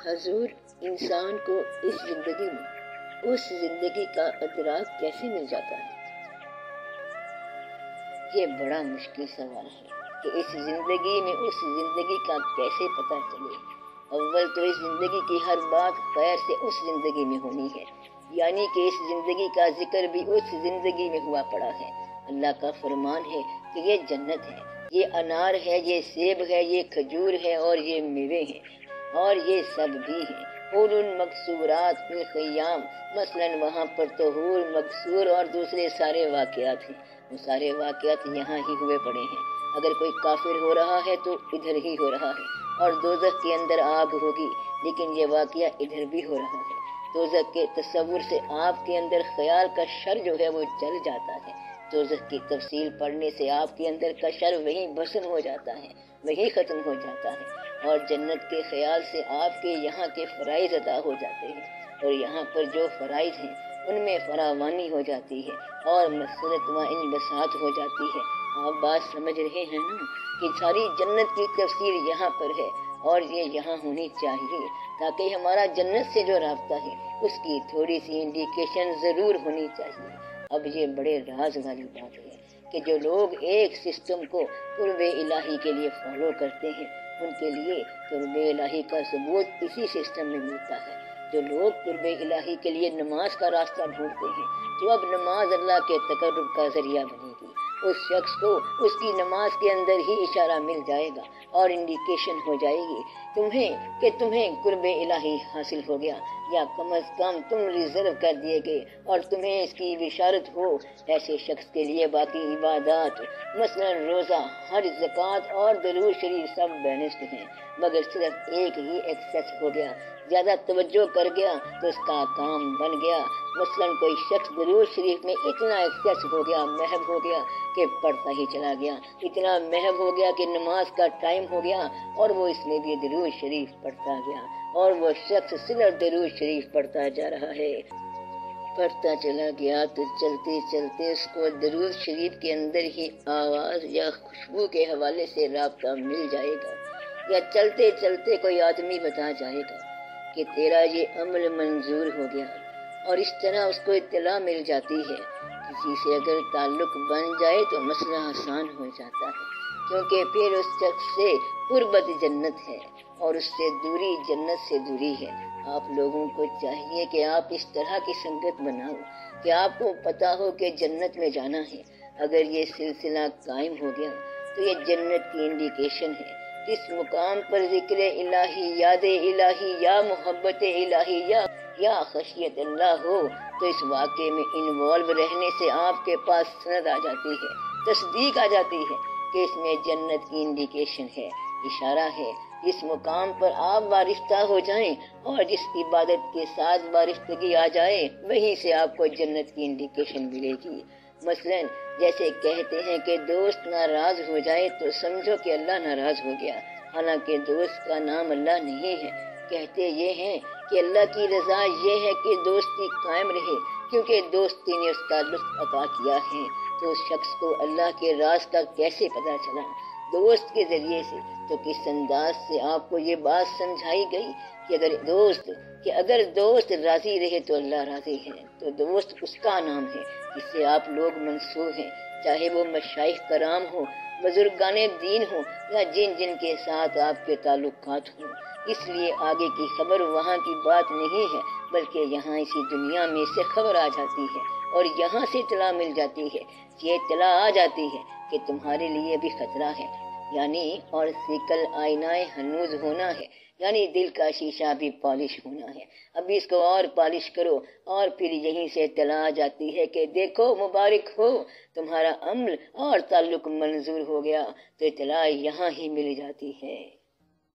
حضور انسان کو اس زندگی میں اس زندگی کا ادراک کیسے مل جاتا ہے؟ یہ بڑا مشکل سوال ہے کہ اس زندگی میں اس زندگی کا کیسے پتہ چلے۔ اول تو اس زندگی کی ہر بات خیر سے اس زندگی میں ہونی ہے، یعنی کہ اس زندگی کا ذکر بھی اس زندگی میں ہوا پڑا ہے۔ اللہ کا فرمان ہے کہ یہ جنت ہے، یہ انار ہے، یہ سیب ہے، یہ کھجور ہے اور یہ میوے ہیں، اور یہ سب بھی ہیں۔ حور مقصورات فی الخیام، مثلاً وہاں پر تو حور مقصور اور دوسرے سارے واقعات ہیں، وہ سارے واقعات یہاں ہی ہوئے پڑے ہیں۔ اگر کوئی کافر ہو رہا ہے تو ادھر ہی ہو رہا ہے، اور دوزخ کے اندر آگ ہوگی، لیکن یہ واقعہ ادھر بھی ہو رہا ہے۔ دوزخ کے تصور سے آپ کے اندر خیال کا شر جو ہے وہ جل جاتا ہے، دوزخ کی تفصیل پڑھنے سے آپ کے اندر کا شر وہیں بھسم ہو جاتا ہے، وہیں ختم ہو جاتا ہے، اور جنت کے خیال سے آپ کے یہاں کے فرائض ادا ہو جاتے ہیں، اور یہاں پر جو فرائض ہیں ان میں فراوانی ہو جاتی ہے اور مسرت و انبساط ہو جاتی ہے۔ آپ بات سمجھ رہے ہیں نا کہ ساری جنت کی تفصیل یہاں پر ہے، اور یہ یہاں ہونی چاہیے تاکہ ہمارا جنت سے جو رابطہ ہے اس کی تھوڑی سی انڈیکیشن ضرور ہونی چاہیے۔ اب یہ بڑے راز والی بات ہے کہ جو لوگ ایک سسٹم کو قرب الہی کے لیے فالو کرتے ہیں ان کے لیے قرب الہی کا ثبوت اسی سسٹم میں ملتا ہے۔ جو لوگ قرب الہی کے لیے نماز کا راستہ ڈھونڈتے ہیں تو اب نماز اللہ کے تقرب کا ذریعہ بنے گی، اس شخص کو اس کی نماز کے اندر ہی اشارہ مل جائے گا اور انڈیکیشن ہو جائے گی تمہیں قرب الہی حاصل ہو گیا، یا کم از کم تم ریزرو کر دیے گئے اور تمہیں اس کی بشارت ہو۔ ایسے شخص کے لیے باقی عبادات مثلا روزہ، حج، زکوٰۃ اور درود شریف سب بیلنسڈ ہیں، مگر صرف ایک ہی ایکسس ہو گیا، زیادہ توجہ کر گیا تو اس کا کام بن گیا۔ مثلا کوئی شخص درود شریف میں اتنا ایکسس ہو گیا، محو ہو گیا کہ پڑھتا ہی چلا گیا، اتنا محو ہو گیا کہ نماز کا ٹائم ہو گیا اور وہ اس میں بھی درود شریف پڑھتا گیا، اور وہ شخص صرف درود شریف پڑھتا جا رہا ہے، پڑھتا چلا گیا تو چلتے چلتے اس کو درود شریف کے اندر ہی آواز یا خوشبو کے حوالے سے رابطہ مل جائے گا، یا چلتے چلتے کوئی آدمی بتا جائے گا کہ تیرا یہ عمل منظور ہو گیا، اور اس طرح اس کو اطلاع مل جاتی ہے۔ کسی سے اگر تعلق بن جائے تو مسئلہ آسان ہو جاتا ہے، کیونکہ پھر اس شخص سے قربت جنت ہے اور اس سے دوری جنت سے دوری ہے۔ آپ لوگوں کو چاہیے کہ آپ اس طرح کی سنگت بناؤ کہ آپ کو پتا ہو کہ جنت میں جانا ہے۔ اگر یہ سلسلہ قائم ہو گیا تو یہ جنت کی انڈیکیشن ہے۔ جس مقام پر ذکر الہی، یاد الہی یا محبت الہی یا خشیت اللہ ہو تو اس واقعے میں انوالو رہنے سے آپ کے پاس سند آ جاتی ہے، تصدیق آ جاتی ہے کہ اس میں جنت کی انڈیکیشن ہے، اشارہ ہے۔ جس مقام پر آپ وارفتہ ہو جائیں اور جس عبادت کے ساتھ وارفتگی آ جائے وہیں سے آپ کو جنت کی انڈیکیشن ملے گی۔ مثلا جیسے کہتے ہیں کہ دوست ناراض ہو جائے تو سمجھو کہ اللہ ناراض ہو گیا، حالانکہ دوست کا نام اللہ نہیں ہے۔ کہتے یہ ہیں کہ اللہ کی رضا یہ ہے کہ دوستی قائم رہے، کیونکہ دوستی نے اس کا لطف عطا کیا ہے۔ تو اس شخص کو اللہ کے راز کا کیسے پتا چلا؟ دوست کے ذریعے سے۔ تو کس انداز سے آپ کو یہ بات سمجھائی گئی کہ اگر دوست راضی رہے تو اللہ راضی ہے، تو دوست اس کا نام ہے جس سے آپ لوگ منسوب ہیں، چاہے وہ مشائخ کرام ہوں، بزرگان دین ہوں، یا جن کے ساتھ آپ کے تعلقات ہوں۔ اس لیے آگے کی خبر وہاں کی بات نہیں ہے، بلکہ یہاں اسی دنیا میں سے خبر آ جاتی ہے اور یہاں سے اطلاع مل جاتی ہے، یہ اطلاع آ جاتی ہے کہ تمہارے لیے بھی خطرہ ہے، یعنی اور سیکل آئینہ ہنوز ہونا ہے، یعنی دل کا شیشہ بھی پالش ہونا ہے۔ اب اس کو اور پالش کرو، اور پھر یہیں سے اطلاع آ جاتی ہے کہ دیکھو مبارک ہو، تمہارا عمل اور تعلق منظور ہو گیا، تو اطلاع یہاں ہی مل جاتی ہے۔